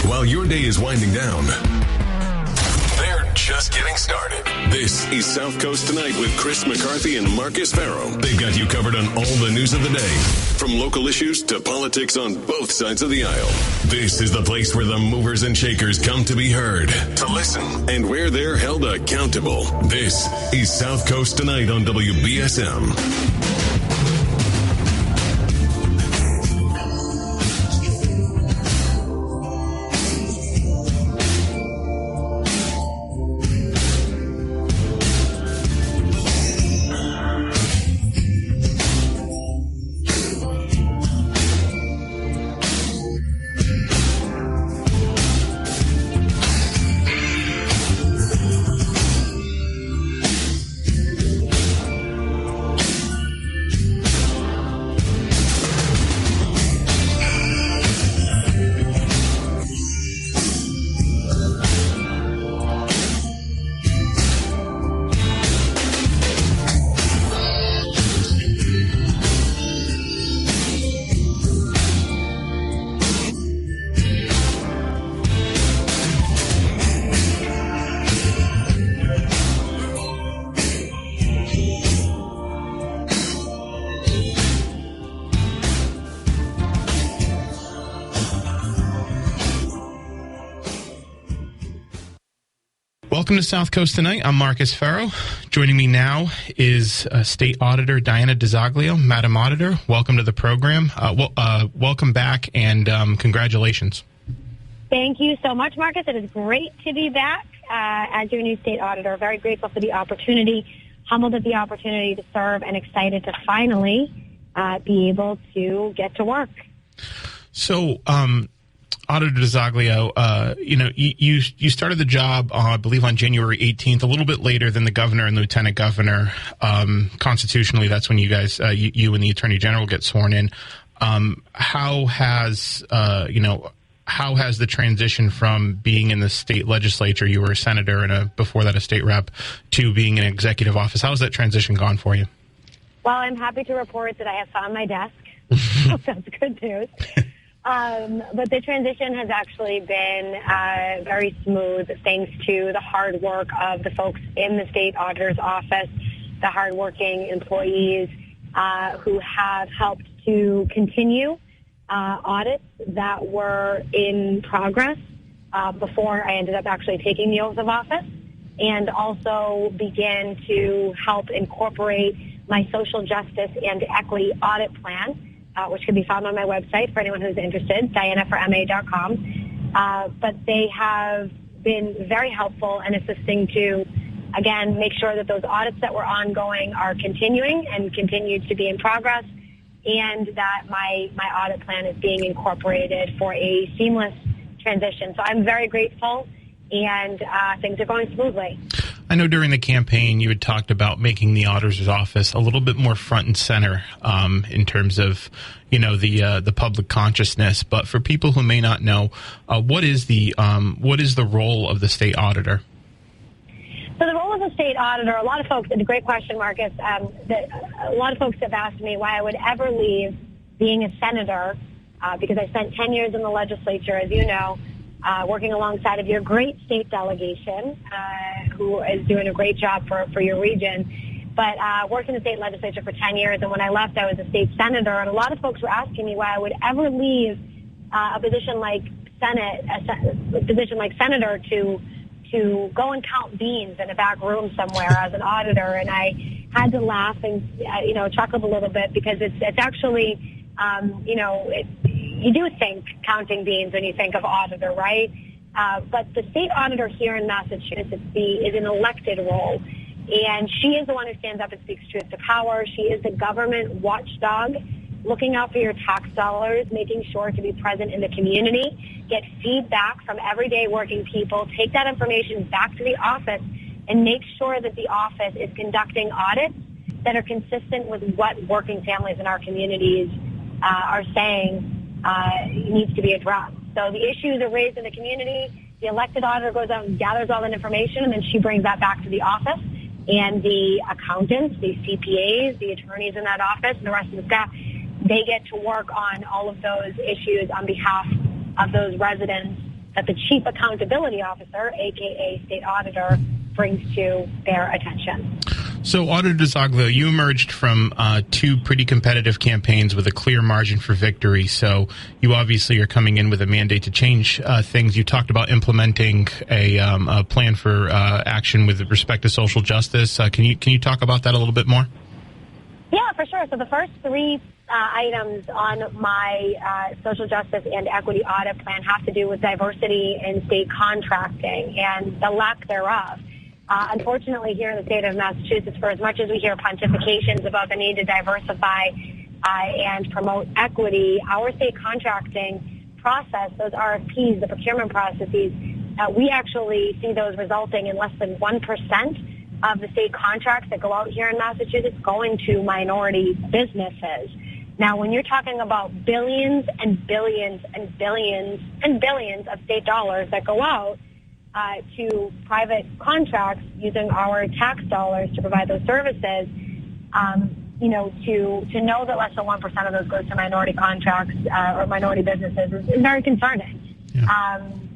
while your day is winding down. They're just getting started. This is South Coast Tonight with Chris McCarthy and Marcus Farrow. They've got you covered on all the news of the day, from local issues to politics on both sides of the aisle. This is the place where the movers and shakers come to be heard, to listen, and where they're held accountable. This is South Coast Tonight on WBSM. Welcome to South Coast Tonight. I'm Marcus Farrow. Joining me now is State Auditor Diana DiZoglio. Madam Auditor, welcome to the program. Welcome back, and congratulations. Thank you so much, Marcus. It is great to be back as your new State Auditor. Very grateful for the opportunity, humbled at the opportunity to serve, and excited to finally be able to get to work. So, Auditor DiZoglio, you started the job, I believe, on January 18th, a little bit later than the governor and lieutenant governor. Constitutionally, that's when you guys, you and the attorney general get sworn in. How has the transition from being in the state legislature, you were a senator and before that a state rep, to being in executive office? How has that transition gone for you? Well, I'm happy to report that I have found my desk. That's good news. But the transition has actually been very smooth thanks to the hard work of the folks in the state auditor's office, the hardworking employees who have helped to continue audits that were in progress before I ended up actually taking the oath of office, and also begin to help incorporate my social justice and equity audit plan, which can be found on my website for anyone who's interested, dianaforma.com. But they have been very helpful in assisting to, again, make sure that those audits that were ongoing are continuing and continue to be in progress, and that my audit plan is being incorporated for a seamless transition. So I'm very grateful, and things are going smoothly. I know during the campaign you had talked about making the auditor's office a little bit more front and center in terms of, the public consciousness. But for people who may not know, what is the role of the state auditor? So the role of the state auditor, a lot of folks, it's a great question, Marcus. A lot of folks have asked me why I would ever leave being a senator, because I spent 10 years in the legislature, as you know, working alongside of your great state delegation, who is doing a great job for your region. But worked in the state legislature for 10 years, and when I left, I was a state senator. And a lot of folks were asking me why I would ever leave a position like a position like senator to go and count beans in a back room somewhere as an auditor. And I had to laugh and chuckled a little bit, because it's actually you do think counting beans when you think of auditor, right? But the state auditor here in Massachusetts is an elected role, and she is the one who stands up and speaks truth to power. She is the government watchdog, looking out for your tax dollars, making sure to be present in the community, get feedback from everyday working people, take that information back to the office, and make sure that the office is conducting audits that are consistent with what working families in our communities are saying needs to be addressed. So the issues are raised in the community. The elected auditor goes out and gathers all that information, and then she brings that back to the office. And the accountants, the CPAs, the attorneys in that office, and the rest of the staff, they get to work on all of those issues on behalf of those residents that the Chief Accountability Officer, a.k.a. State Auditor, brings to their attention. So, Auditor DiZoglio, you emerged from two pretty competitive campaigns with a clear margin for victory. So, you obviously are coming in with a mandate to change things. You talked about implementing a plan for action with respect to social justice. Can you talk about that a little bit more? Yeah, for sure. So, the first three items on my social justice and equity audit plan have to do with diversity in state contracting and the lack thereof. Unfortunately, here in the state of Massachusetts, for as much as we hear pontifications about the need to diversify and promote equity, our state contracting process, those RFPs, the procurement processes, we actually see those resulting in less than 1% of the state contracts that go out here in Massachusetts going to minority businesses. Now, when you're talking about billions and billions and billions and billions of state dollars that go out to private contracts using our tax dollars to provide those services, to know that less than 1% of those goes to minority contracts or minority businesses is very concerning,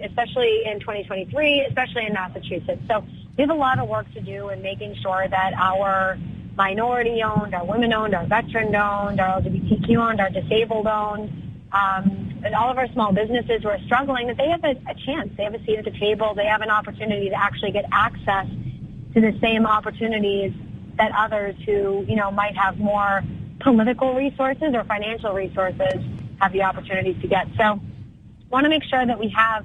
especially in 2023, especially in Massachusetts. So we have a lot of work to do in making sure that our minority-owned, our women-owned, our veteran-owned, our LGBTQ-owned, our disabled-owned, and all of our small businesses who are struggling, that they have a chance. They have a seat at the table. They have an opportunity to actually get access to the same opportunities that others who, might have more political resources or financial resources have the opportunities to get. So want to make sure that we have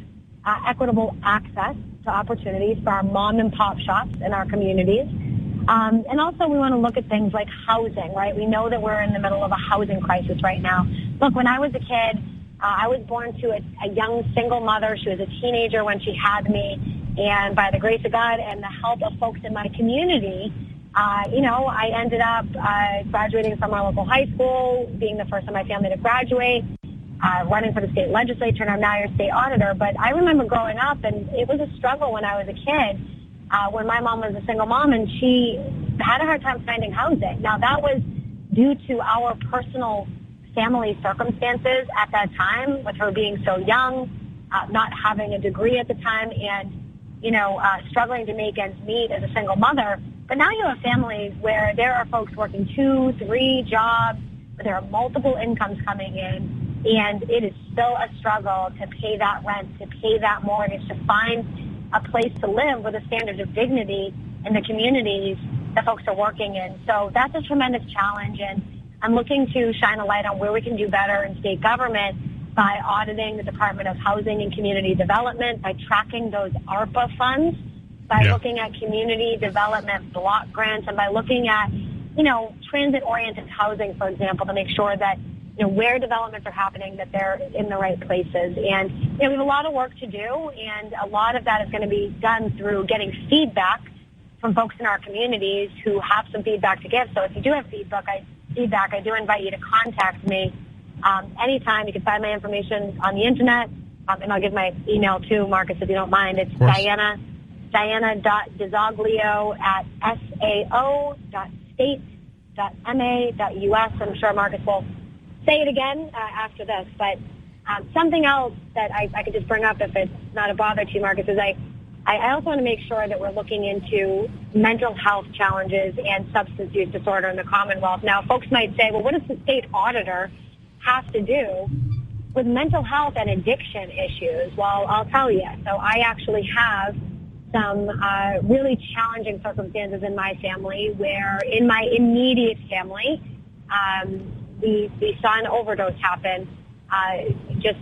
equitable access to opportunities for our mom and pop shops in our communities. And also we want to look at things like housing, right? We know that we're in the middle of a housing crisis right now. Look, when I was a kid, I was born to a young single mother. She was a teenager when she had me. And by the grace of God and the help of folks in my community, I ended up graduating from our local high school, being the first in my family to graduate, running for the state legislature, and I'm now your state auditor. But I remember growing up, and it was a struggle when I was a kid, when my mom was a single mom, and she had a hard time finding housing. Now, that was due to our personal family circumstances at that time, with her being so young, not having a degree at the time, and, struggling to make ends meet as a single mother. But now you have families where there are folks working 2, 3 jobs, where there are multiple incomes coming in, and it is still a struggle to pay that rent, to pay that mortgage, to find a place to live with a standard of dignity in the communities that folks are working in. So that's a tremendous challenge, and I'm looking to shine a light on where we can do better in state government by auditing the Department of Housing and Community Development, by tracking those ARPA funds, by looking at community development block grants, and by looking at, transit-oriented housing, for example, to make sure that, where developments are happening, that they're in the right places. And, we have a lot of work to do, and a lot of that is going to be done through getting feedback from folks in our communities who have some feedback to give. So if you do have feedback, I do invite you to contact me anytime. You can find my information on the internet, and I'll give my email too, Marcus, if you don't mind. It's Diana.DiZoglio at sao.state.ma.us. I'm sure Marcus will say it again after this. But something else that I could just bring up, if it's not a bother to you, Marcus, is I also want to make sure that we're looking into mental health challenges and substance use disorder in the Commonwealth. Now, folks might say, well, what does the state auditor have to do with mental health and addiction issues? Well, I'll tell you. So I actually have some really challenging circumstances in my family where in my immediate family, we saw an overdose happen just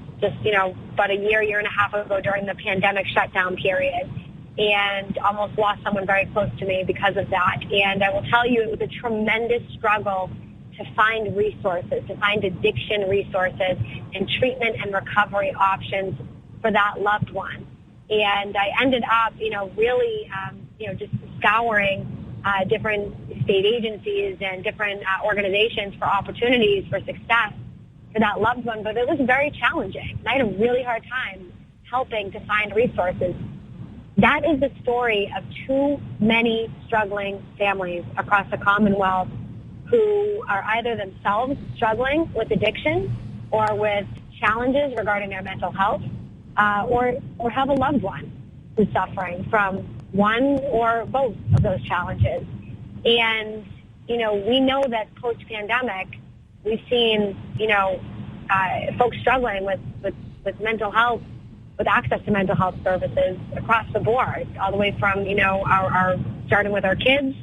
about a year and a half ago during the pandemic shutdown period, and almost lost someone very close to me because of that. And I will tell you, it was a tremendous struggle to find resources, to find addiction resources and treatment and recovery options for that loved one. And I ended up, really, just scouring different state agencies and different organizations for opportunities for success for that loved one. But it was very challenging. And I had a really hard time helping to find resources. That is the story of too many struggling families across the Commonwealth who are either themselves struggling with addiction or with challenges regarding their mental health, or have a loved one who's suffering from one or both of those challenges. And, we know that post-pandemic, we've seen, folks struggling with mental health, with access to mental health services across the board, all the way from, our starting with our kids,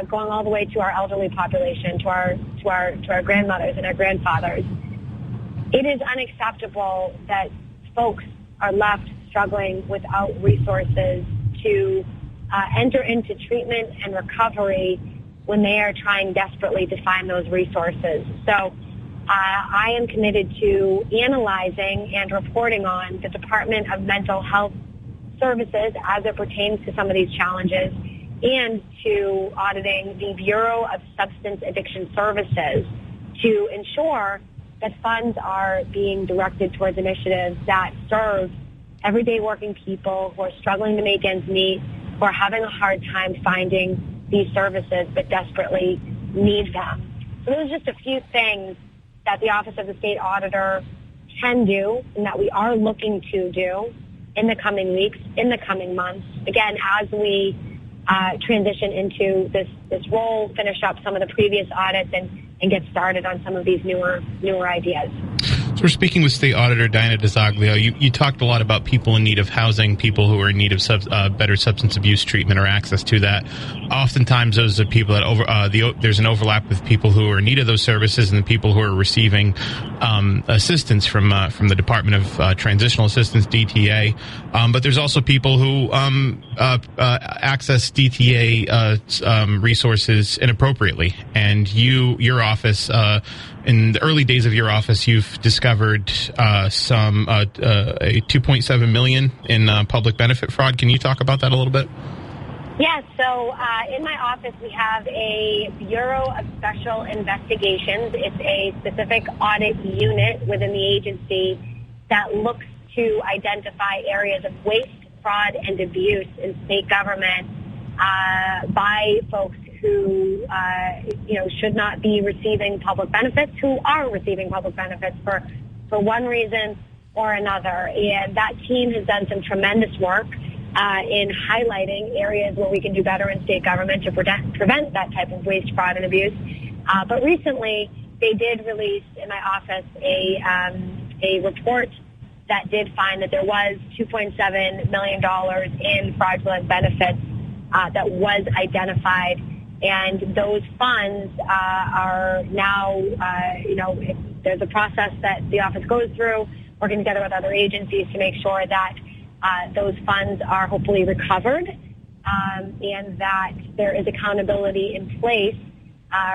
going all the way to our elderly population, to our grandmothers and our grandfathers. It is unacceptable that folks are left struggling without resources to enter into treatment and recovery when they are trying desperately to find those resources. So I am committed to analyzing and reporting on the Department of Mental Health Services as it pertains to some of these challenges, and to auditing the Bureau of Substance Addiction Services to ensure that funds are being directed towards initiatives that serve everyday working people who are struggling to make ends meet, who are having a hard time finding these services but desperately need them. So those are just a few things that the Office of the State Auditor can do and that we are looking to do in the coming weeks, in the coming months. Again, as we transition into this role, finish up some of the previous audits, and get started on some of these newer ideas. So we're speaking with State Auditor Diana DiZoglio. You talked a lot about people in need of housing, people who are in need of better substance abuse treatment or access to that. Oftentimes, those are people that there's an overlap with people who are in need of those services and the people who are receiving assistance from the Department of Transitional Assistance, DTA. But there's also people who access DTA resources inappropriately. And your office, in the early days of your office, you've discovered a $2.7 million in public benefit fraud. Can you talk about that a little bit? Yes. So in my office, we have a Bureau of Special Investigations. It's a specific audit unit within the agency that looks to identify areas of waste, fraud, and abuse in state government by folks who, should not be receiving public benefits, who are receiving public benefits for one reason or another. And that team has done some tremendous work in highlighting areas where we can do better in state government to prevent that type of waste, fraud, and abuse. But recently, they did release in my office a report that did find that there was $2.7 million in fraudulent benefits that was identified. And those funds are now, there's a process that the office goes through, working together with other agencies to make sure that those funds are hopefully recovered and that there is accountability in place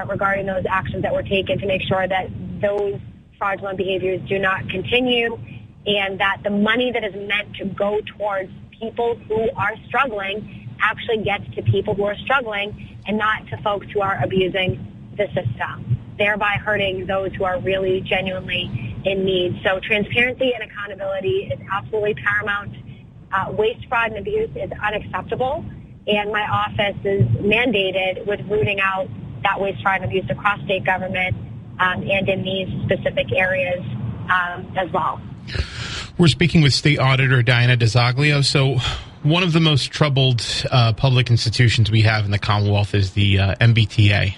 regarding those actions that were taken to make sure that those fraudulent behaviors do not continue, and that the money that is meant to go towards people who are struggling actually gets to people who are struggling and not to folks who are abusing the system, thereby hurting those who are really genuinely in need. So transparency and accountability is absolutely paramount. Waste, fraud, and abuse is unacceptable, and my office is mandated with rooting out that waste, fraud, and abuse across state government and in these specific areas as well. We're speaking with State Auditor Diana DiZoglio. So one of the most troubled public institutions we have in the Commonwealth is the MBTA.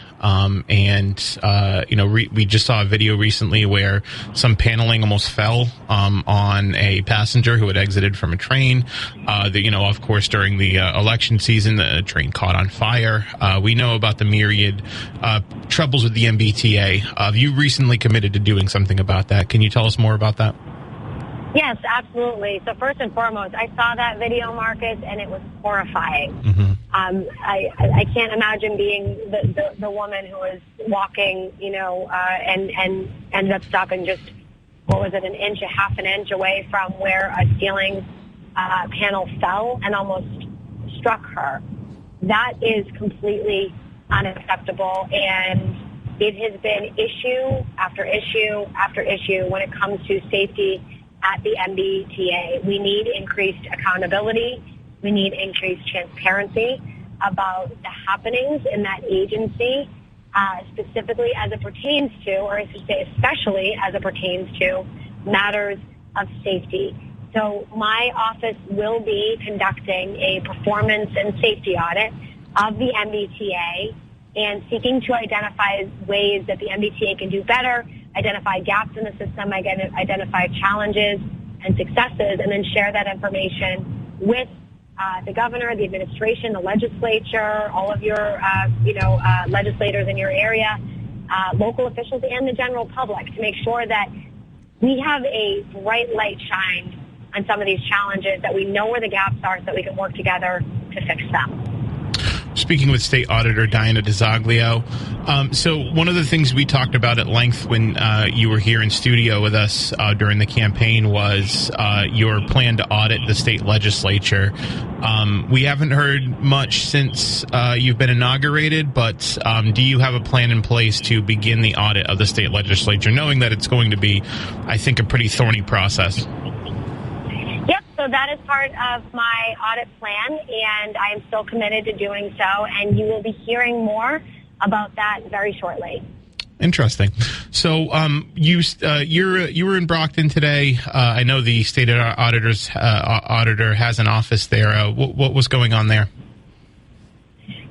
We just saw a video recently where some paneling almost fell on a passenger who had exited from a train. Of course, during the election season, the train caught on fire. We know about the myriad troubles with the MBTA. You recently committed to doing something about that. Can you tell us more about that? Yes, absolutely. So first and foremost, I saw that video, Marcus, and it was horrifying. Mm-hmm. I can't imagine being the woman who was walking, and ended up stopping just, half an inch away from where a ceiling panel fell and almost struck her. That is completely unacceptable, and it has been issue after issue after issue when it comes to safety at the MBTA. We need increased accountability. We need increased transparency about the happenings in that agency, specifically as it pertains to, or I should say especially as it pertains to, matters of safety. So my office will be conducting a performance and safety audit of the MBTA and seeking to identify ways that the MBTA can do better, identify gaps in the system, identify challenges and successes, and then share that information with the governor, the administration, the legislature, all of your, legislators in your area, local officials, and the general public to make sure that we have a bright light shined on some of these challenges, that we know where the gaps are so that we can work together to fix them. Speaking with State Auditor Diana DiZoglio. So one of the things we talked about at length when you were here in studio with us during the campaign was your plan to audit the state legislature. We haven't heard much since you've been inaugurated, but do you have a plan in place to begin the audit of the state legislature, knowing that it's going to be, I think, a pretty thorny process? So that is part of my audit plan, and I am still committed to doing so, and you will be hearing more about that very shortly. Interesting. So you were in Brockton today. I know the state auditor has an office there. What was going on there?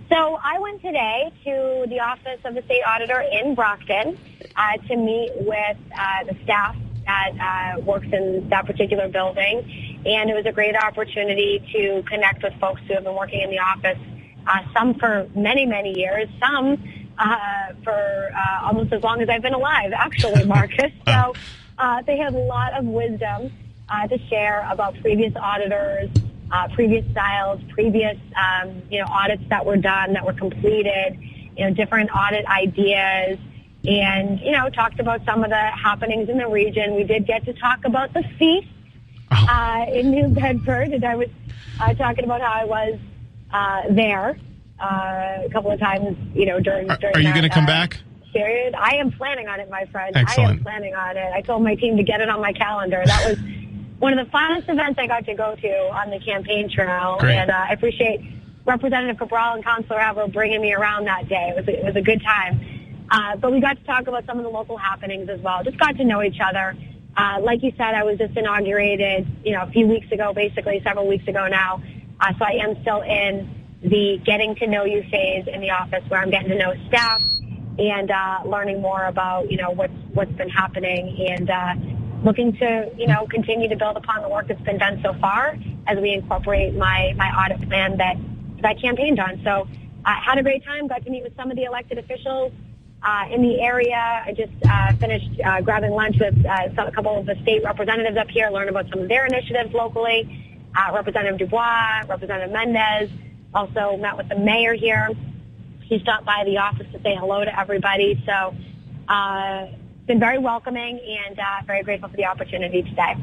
So I went today to the office of the state auditor in Brockton to meet with the staff that works in that particular building. And it was a great opportunity to connect with folks who have been working in the office, some for many, many years, some for almost as long as I've been alive, actually, Marcus. So they had a lot of wisdom to share about previous auditors, previous styles, previous audits that were done, that were completed, different audit ideas, and talked about some of the happenings in the region. We did get to talk about the feast in New Bedford, and I was talking about how I was there a couple of times, during Are you going to come back? Period. I am planning on it, my friend. Excellent. I am planning on it. I told my team to get it on my calendar. That was one of the funnest events I got to go to on the campaign trail. Great. And I appreciate Representative Cabral and Councilor Aver bringing me around that day. It was a good time. But we got to talk about some of the local happenings as well. Just got to know each other. Like you said, I was just inaugurated, a few weeks ago, basically several weeks ago now. So I am still in the getting to know you phase in the office, where I'm getting to know staff and learning more about, what's been happening, and looking to, continue to build upon the work that's been done so far as we incorporate my audit plan that I campaigned on. So I had a great time, got to meet with some of the elected officials in the area. I just finished grabbing lunch with a couple of the state representatives up here, learn about some of their initiatives locally. Representative Dubois, Representative Mendez, also met with the mayor here. He stopped by the office to say hello to everybody. So it's been very welcoming, and very grateful for the opportunity today.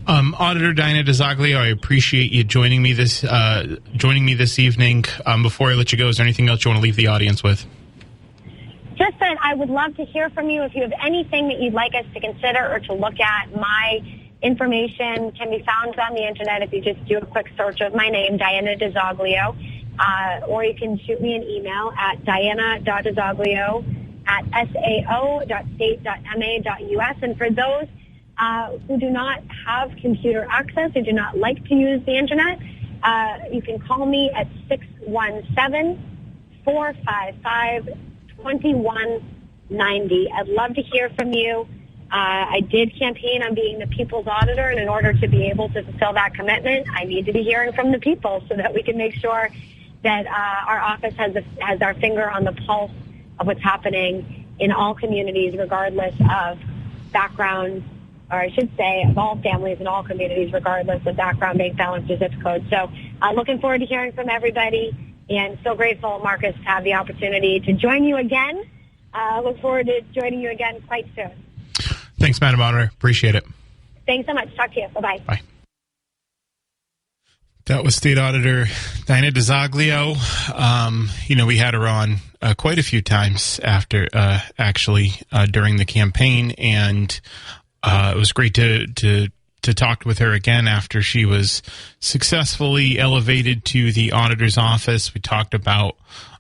Auditor Diana DiZoglio, I appreciate you joining me this evening. Before I let you go, is there anything else you want to leave the audience with? Just that I would love to hear from you. If you have anything that you'd like us to consider or to look at, my information can be found on the internet if you just do a quick search of my name, Diana DiZoglio, or you can shoot me an email at diana.dizoglio@sao.state.ma.us. And for those who do not have computer access, who do not like to use the internet, you can call me at 617-455-2190. I'd love to hear from you. I did campaign on being the people's auditor, and in order to be able to fulfill that commitment, I need to be hearing from the people so that we can make sure that our office has our finger on the pulse of what's happening in all communities, regardless of background, or I should say of all families in all communities, regardless of background, bank balance, or zip code. So looking forward to hearing from everybody, and so grateful, Marcus, to have the opportunity to join you again. Look forward to joining you again quite soon. Thanks, Madam Auditor. Appreciate it. Thanks so much. Talk to you. Bye-bye. Bye. That was State Auditor Diana DiZoglio. We had her on quite a few times after, during the campaign, and it was great to talk with her again after she was successfully elevated to the auditor's office. We talked about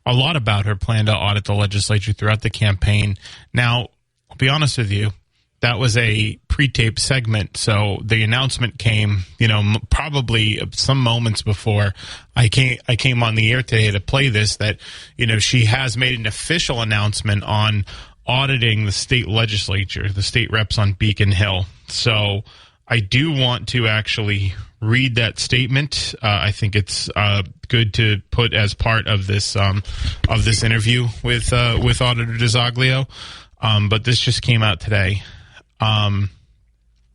a lot about her plan to audit the legislature throughout the campaign. Now, I'll be honest with you, that was a pre-taped segment. So the announcement came, probably some moments before I came on the air today to play this, that, she has made an official announcement on auditing the state legislature, the state reps on Beacon Hill. So I do want to actually read that statement. I think it's good to put as part of this interview with Auditor DiZoglio. But this just came out today.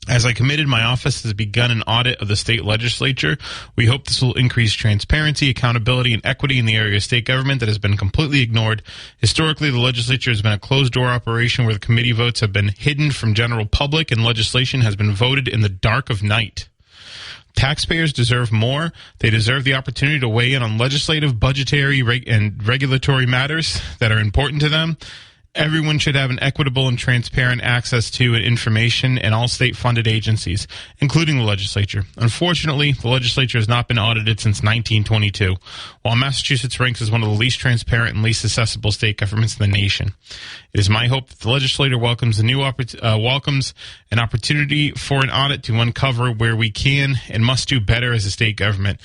As I committed, my office has begun an audit of the state legislature. We hope this will increase transparency, accountability, and equity in the area of state government that has been completely ignored. Historically, the legislature has been a closed-door operation where the committee votes have been hidden from general public and legislation has been voted in the dark of night. Taxpayers deserve more. They deserve the opportunity to weigh in on legislative, budgetary, and regulatory matters that are important to them. Everyone should have an equitable and transparent access to information in all state-funded agencies, including the legislature. Unfortunately, the legislature has not been audited since 1922, while Massachusetts ranks as one of the least transparent and least accessible state governments in the nation. It is my hope that the legislature welcomes an opportunity for an audit to uncover where we can and must do better as a state government.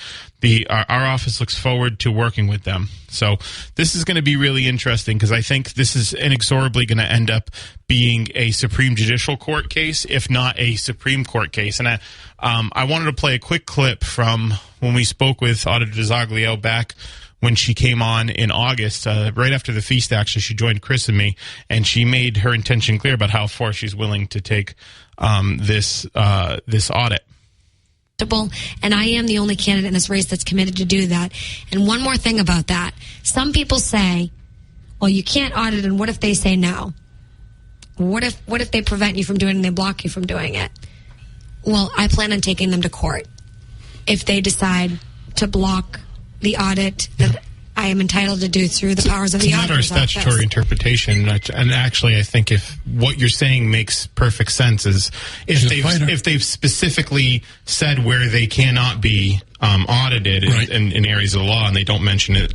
Our office looks forward to working with them. So this is going to be really interesting because I think this is inexorably going to end up being a Supreme Judicial Court case, if not a Supreme Court case. And I wanted to play a quick clip from when we spoke with Auditor DiZoglio back when she came on in August, right after the feast. Actually, she joined Chris and me, and she made her intention clear about how far she's willing to take this audit. And I am the only candidate in this race that's committed to do that. And one more thing about that. Some people say, well, you can't audit, and what if they say no? What if they prevent you from doing it and they block you from doing it? Well, I plan on taking them to court if they decide to block the audit that I am entitled to do through the powers of the auditor's office. It's not our statutory interpretation, and actually, I think if what you're saying makes perfect sense is if they've specifically said where they cannot be audited in areas of the law, and they don't mention it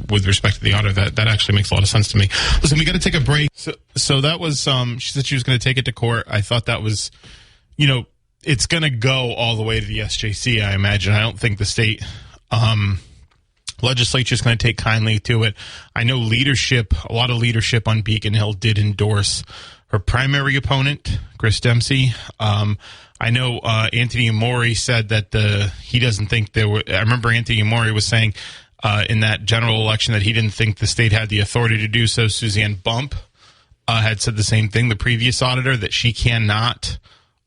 with respect to the auditor, that actually makes a lot of sense to me. Listen, we got to take a break. So that was she said she was going to take it to court. I thought that was, it's going to go all the way to the SJC. I imagine. I don't think the state legislature is going to take kindly to it. I know a lot of leadership on Beacon Hill did endorse her primary opponent, Chris Dempsey. I know Anthony Amore said that he doesn't think there were. I remember Anthony Amore was saying in that general election that he didn't think the state had the authority to do so. Suzanne Bump had said the same thing, the previous auditor, that she cannot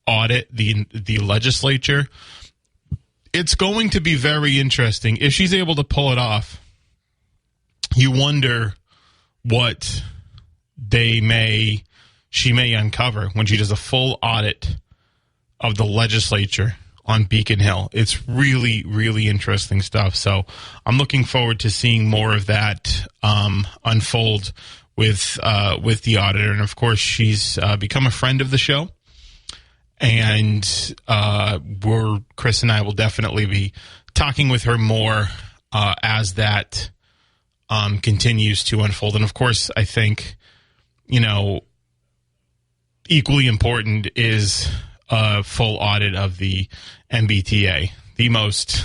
audit the legislature. It's going to be very interesting. If she's able to pull it off, you wonder what she may uncover when she does a full audit of the legislature on Beacon Hill. It's really, really interesting stuff. So I'm looking forward to seeing more of that unfold with the auditor. And, of course, she's become a friend of the show. And Chris and I will definitely be talking with her more as that continues to unfold. And, of course, I think, equally important is a full audit of the MBTA, the most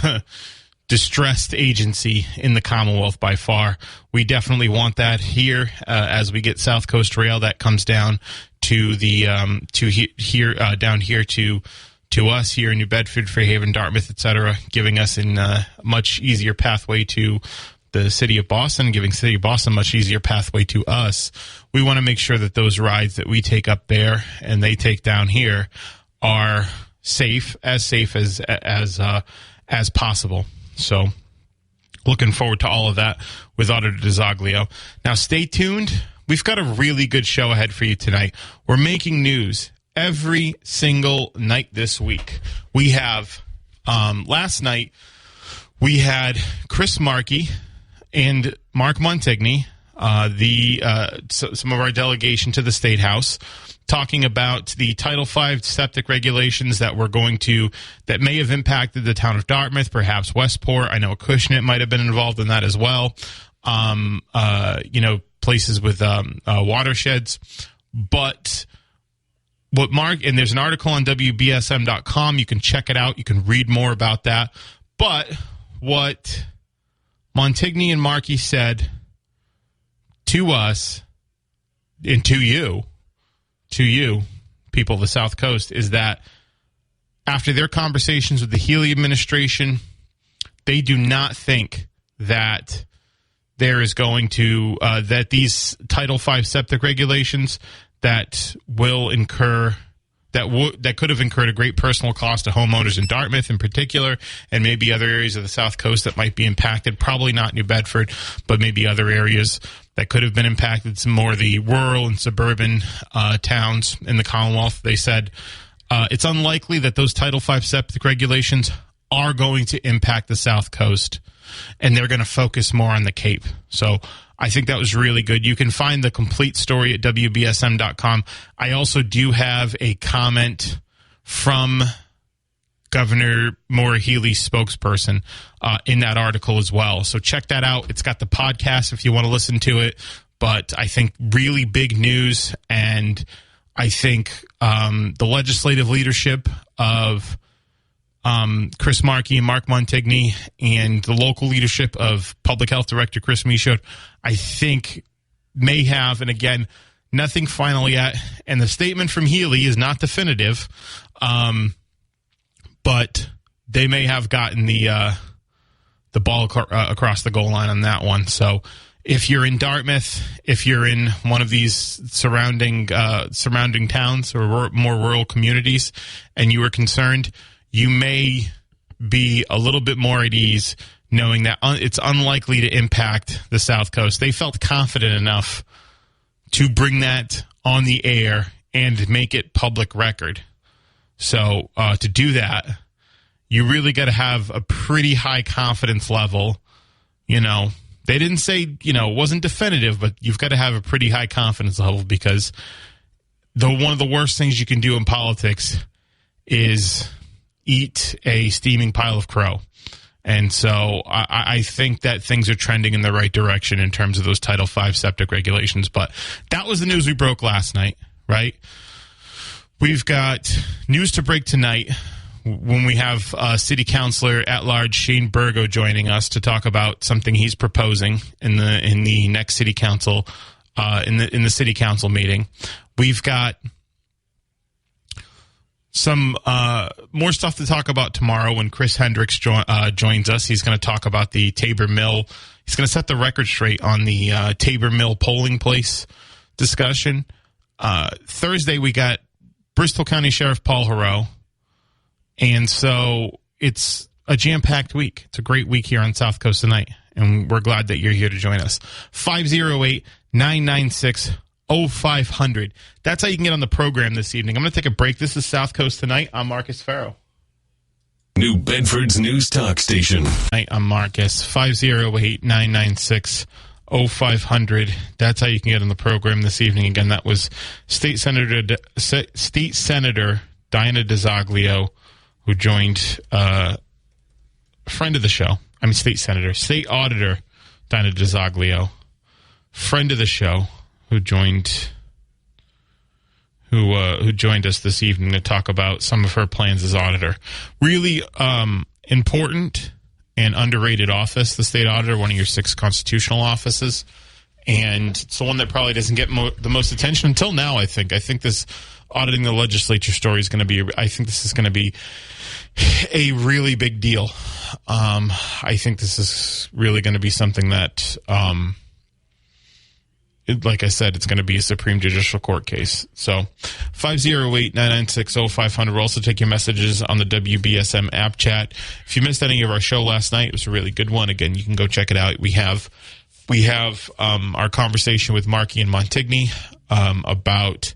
distressed agency in the Commonwealth by far. We definitely want that here as we get South Coast Rail that comes down to the down here to us here in New Bedford, Fairhaven, Dartmouth, etc., giving us a much easier pathway to the city of Boston, giving city of Boston a much easier pathway to us. We want to make sure that those rides that we take up there and they take down here are safe as possible. So looking forward to all of that with Auditor DiZoglio. Now stay tuned. We've got a really good show ahead for you tonight. We're making news every single night this week. We have, last night, we had Chris Markey and Mark Montigny, some of our delegation to the State House, talking about the Title V septic regulations that may have impacted the town of Dartmouth, perhaps Westport. I know Acushnet might have been involved in that as well. Places with watersheds. But and there's an article on WBSM.com. You can check it out. You can read more about that. But what Montigny and Markey said to us and to you, people of the South Coast, is that after their conversations with the Healy administration, they do not think that there is going to that these Title V septic regulations that will incur that could have incurred a great personal cost to homeowners in Dartmouth in particular, and maybe other areas of the South Coast that might be impacted. Probably not New Bedford, but maybe other areas that could have been impacted. Some more of the rural and suburban towns in the Commonwealth. They said it's unlikely that those Title V septic regulations are going to impact the South Coast, and they're going to focus more on the Cape. So I think that was really good. You can find the complete story at WBSM.com. I also do have a comment from Governor Maura Healey's spokesperson in that article as well. So check that out. It's got the podcast if you want to listen to it. But I think really big news, and I think the legislative leadership of Chris Markey and Mark Montigny and the local leadership of Public Health Director Chris Michaud, I think may have, and again, nothing final yet, and the statement from Healey is not definitive, but they may have gotten the ball across the goal line on that one. So if you're in Dartmouth, if you're in one of these surrounding towns or more rural communities, and you are concerned, you may be a little bit more at ease knowing that it's unlikely to impact the South Coast. They felt confident enough to bring that on the air and make it public record. So to do that, you really got to have a pretty high confidence level. You know, they didn't say, it wasn't definitive, but you've got to have a pretty high confidence level, because one of the worst things you can do in politics is eat a steaming pile of crow. And so I think that things are trending in the right direction in terms of those Title V septic regulations. But that was the news we broke last night, right? We've got news to break tonight when we have City Councilor at Large Shane Burgo joining us to talk about something he's proposing in the next City Council in the City Council meeting. We've got some more stuff to talk about tomorrow when Chris Hendricks joins us. He's going to talk about the Tabor Mill. He's going to set the record straight on the Tabor Mill polling place discussion. Thursday, we got Bristol County Sheriff Paul Heroux. And so it's a jam-packed week. It's a great week here on South Coast Tonight, and we're glad that you're here to join us. 508-996-0500. That's how you can get on the program this evening. I'm going to take a break. This is South Coast Tonight. I'm Marcus Farrow. New Bedford's News Talk Station. I'm Marcus. 508-996-0500. That's how you can get on the program this evening. Again, that was State Senator Diana DiZoglio, who joined a friend of the show. State Auditor Diana DiZoglio, friend of the show, who joined us this evening to talk about some of her plans as auditor. Really important and underrated office, the state auditor, one of your 6 constitutional offices, and it's the one that probably doesn't get the most attention until now. I think this auditing the legislature story is going to be. I think this is going to be a really big deal. I think this is really going to be something that. Like I said, it's going to be a Supreme Judicial Court case. So 508-996-0500. We'll also take your messages on the WBSM app chat. If you missed any of our show last night, it was a really good one. Again, you can go check it out. We have our conversation with Markey and Montigny about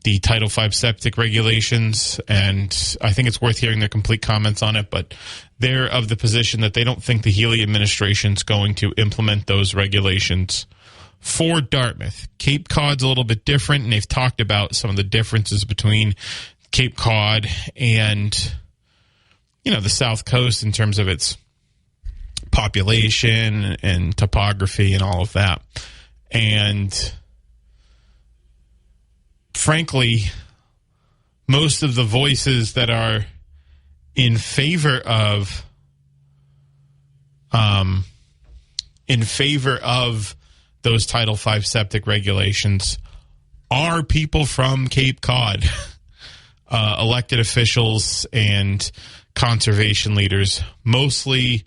the Title V septic regulations, and I think it's worth hearing their complete comments on it, but they're of the position that they don't think the Healey administration is going to implement those regulations for Dartmouth. Cape Cod's a little bit different, and they've talked about some of the differences between Cape Cod and, the South Coast in terms of its population and topography and all of that. And frankly, most of the voices that are in favor of those Title V septic regulations are people from Cape Cod, elected officials and conservation leaders, mostly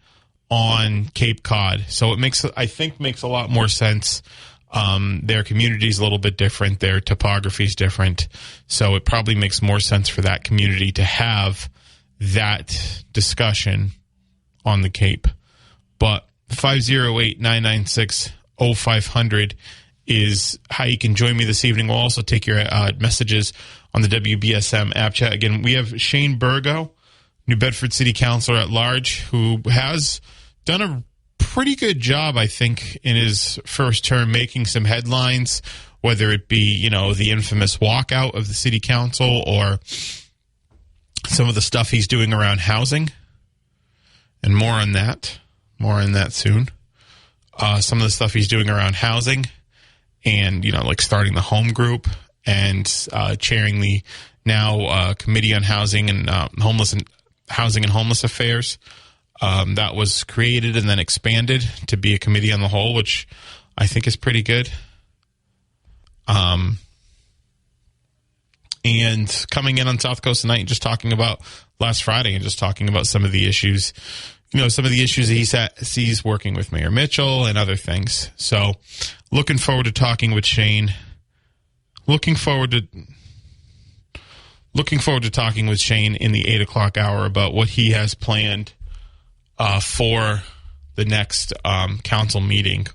on Cape Cod. So I think makes a lot more sense. Their community's a little bit different. Their topography's different. So it probably makes more sense for that community to have that discussion on the Cape. But 508-996-0500 is how you can join me this evening. We'll also take your messages on the WBSM app chat. Again, we have Shane Burgo, New Bedford City Councilor at large, who has done a pretty good job, I think, in his first term, making some headlines, whether it be, the infamous walkout of the city council or some of the stuff he's doing around housing. And more on that soon. Some of the stuff he's doing around housing and, like starting the home group and chairing the now Committee on Housing and Homeless Affairs. That was created and then expanded to be a committee on the whole, which I think is pretty good. And coming in on South Coast tonight and just talking about last Friday and just talking about some of the issues, some of the issues that he sees working with Mayor Mitchell and other things. So looking forward to talking with Shane. Looking forward to talking with Shane in the 8 o'clock hour about what he has planned for the next council meeting,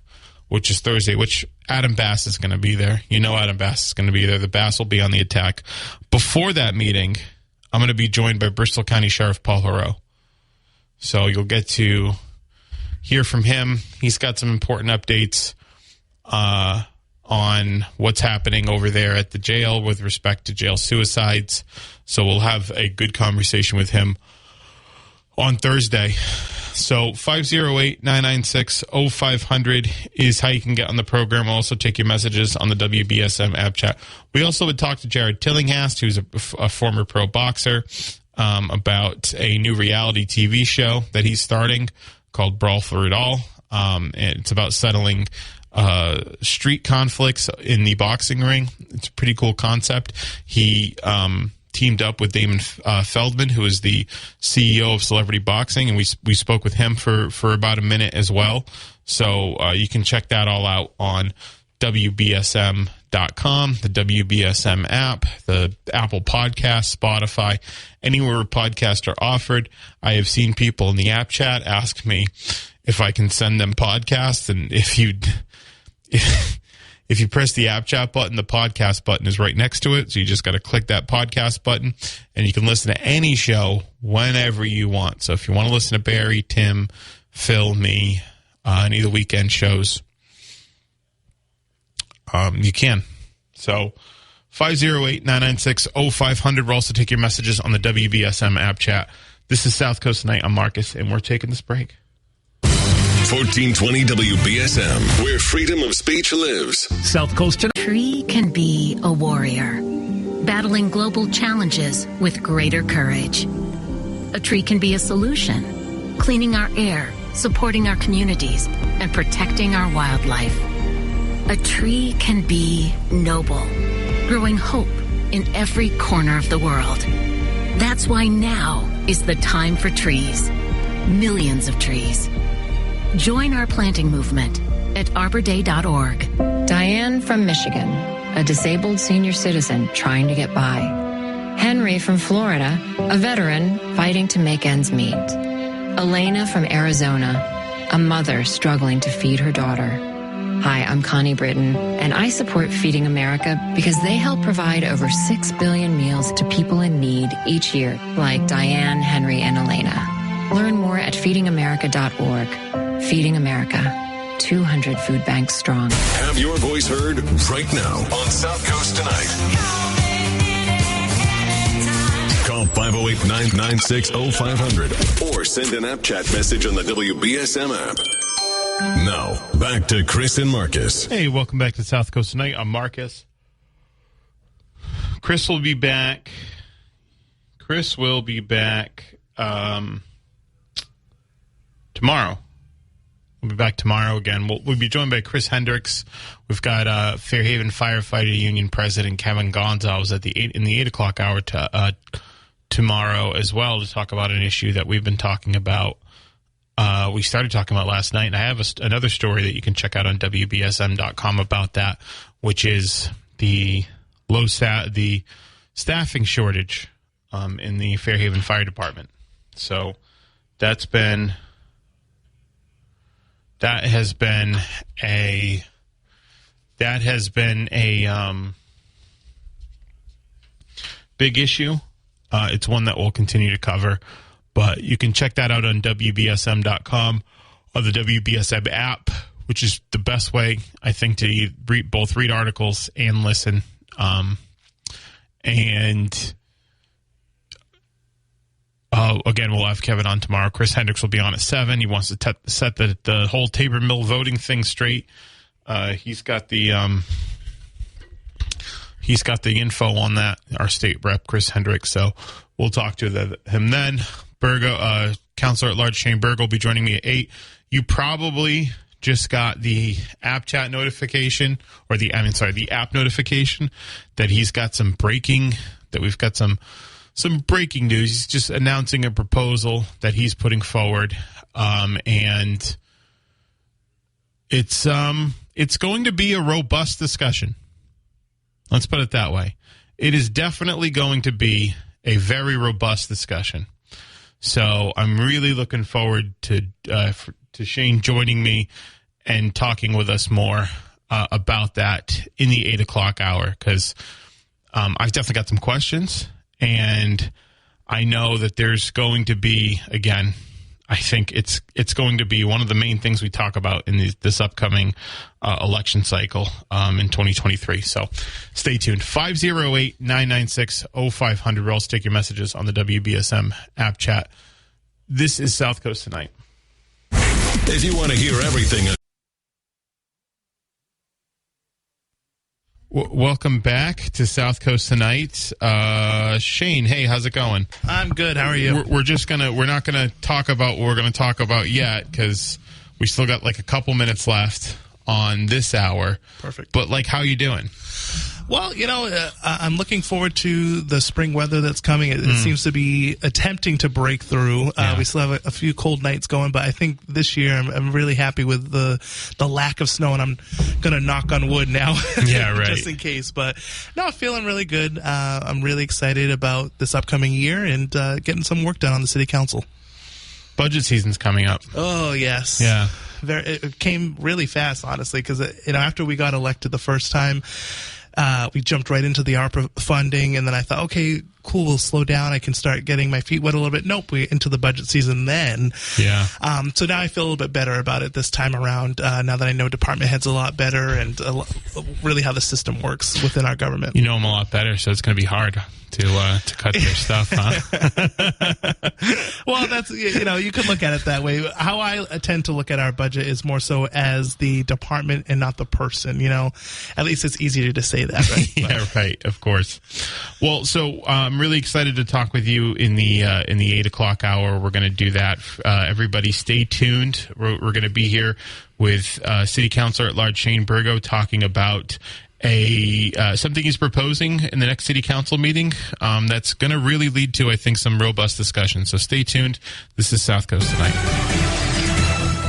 which is Thursday, which Adam Bass is going to be there. Adam Bass is going to be there. The Bass will be on the attack. Before that meeting, I'm going to be joined by Bristol County Sheriff Paul Heroux. So you'll get to hear from him. He's got some important updates on what's happening over there at the jail with respect to jail suicides. So we'll have a good conversation with him on Thursday. So 508-996-0500 is how you can get on the program. We'll also take your messages on the WBSM app chat. We also would talk to Jared Tillinghast, who's a former pro boxer, about a new reality TV show that he's starting called Brawl for It All. It's about settling street conflicts in the boxing ring. It's a pretty cool concept. He teamed up with Damon Feldman, who is the CEO of Celebrity Boxing, and we spoke with him for about a minute as well. So you can check that all out on WBSM.com, the WBSM app, the Apple Podcast, Spotify, anywhere podcasts are offered. I have seen people in the app chat ask me if I can send them podcasts, and if you press the app chat button, the podcast button is right next to it. So you just got to click that podcast button and you can listen to any show whenever you want. So if you want to listen to Barry, Tim, Phil, me, any of the weekend shows, you can. So 508-996-0500. We'll also take your messages on the WBSM app chat. This is South Coast Tonight. I'm Marcus, and we're taking this break. 1420 WBSM, where freedom of speech lives. South Coast Tonight. A tree can be a warrior, battling global challenges with greater courage. A tree can be a solution, cleaning our air, supporting our communities, and protecting our wildlife. A tree can be noble, growing hope in every corner of the world. That's why now is the time for trees. Millions of trees. Join our planting movement at arborday.org. Diane from Michigan, a disabled senior citizen trying to get by. Henry from Florida, a veteran fighting to make ends meet. Elena from Arizona, a mother struggling to feed her daughter. Hi, I'm Connie Britton, and I support Feeding America because they help provide over 6 billion meals to people in need each year, like Diane, Henry, and Elena. Learn more at feedingamerica.org. Feeding America, 200 food banks strong. Have your voice heard right now on South Coast Tonight. Call 508-996-0500 or send an app chat message on the WBSM app. Now, back to Chris and Marcus. Hey, welcome back to South Coast Tonight. I'm Marcus. Chris will be back Chris will be back tomorrow. We'll be back tomorrow again. We'll be joined by Chris Hendricks. We've got Fairhaven Firefighter Union President Kevin Gonzalez in the 8 o'clock hour tomorrow as well to talk about an issue that we've been talking about. We started talking about last night, and I have another story that you can check out on WBSM.com about that, which is the staffing shortage in the Fairhaven Fire Department. So that has been a big issue. It's one that we'll continue to cover, but you can check that out on WBSM.com or the WBSM app, which is the best way, I think, to both read articles and listen. Again, we'll have Kevin on tomorrow. Chris Hendricks will be on at 7. He wants to set the whole Tabor Mill voting thing straight. He's got the info on that, our state rep, Chris Hendricks. So we'll talk to him then. Counselor at Large Shane Berg will be joining me at 8. You probably just got the app chat notification, or the app notification that he's got some breaking news. He's just announcing a proposal that he's putting forward, and it's going to be a robust discussion. Let's put it that way. It is definitely going to be a very robust discussion. So I'm really looking forward to Shane joining me and talking with us more about that in the 8 o'clock hour, because I've definitely got some questions. And I know that there's going to be, again, I think it's going to be one of the main things we talk about in this upcoming election cycle in 2023. So stay tuned. 508-996-0500. We'll also take your messages on the WBSM app chat. This is South Coast Tonight. If you want to hear everything... Welcome back to South Coast Tonight. Shane, hey, how's it going? I'm good. How are you? We're not gonna talk about what we're gonna talk about yet, because we still got like a couple minutes left on this hour. Perfect. But how you doing? Well, I'm looking forward to the spring weather that's coming. It seems to be attempting to break through. We still have a few cold nights going, but I think this year I'm really happy with the lack of snow, and I'm going to knock on wood now just in case. But no, feeling really good. I'm really excited about this upcoming year and getting some work done on the city council. Budget season's coming up. Oh, yes. Yeah. It came really fast, honestly, because after we got elected the first time, we jumped right into the ARPA funding, and then I thought, okay, cool, we'll slow down. I can start getting my feet wet a little bit. Nope, we're into the budget season then. Yeah. So now I feel a little bit better about it this time around, now that I know department heads a lot better and really how the system works within our government. You know them a lot better, so it's going to be hard to cut their stuff, huh? Well, that's, you could look at it that way. How I tend to look at our budget is more so as the department and not the person, At least it's easier to say that, right? Yeah, right, of course. Well, so I'm really excited to talk with you in the 8 o'clock hour. We're going to do that. Everybody stay tuned. We're going to be here with City Councilor at Large Shane Burgo talking about something he's proposing in the next city council meeting that's going to really lead to, I think, some robust discussion. So stay tuned. This is South Coast Tonight.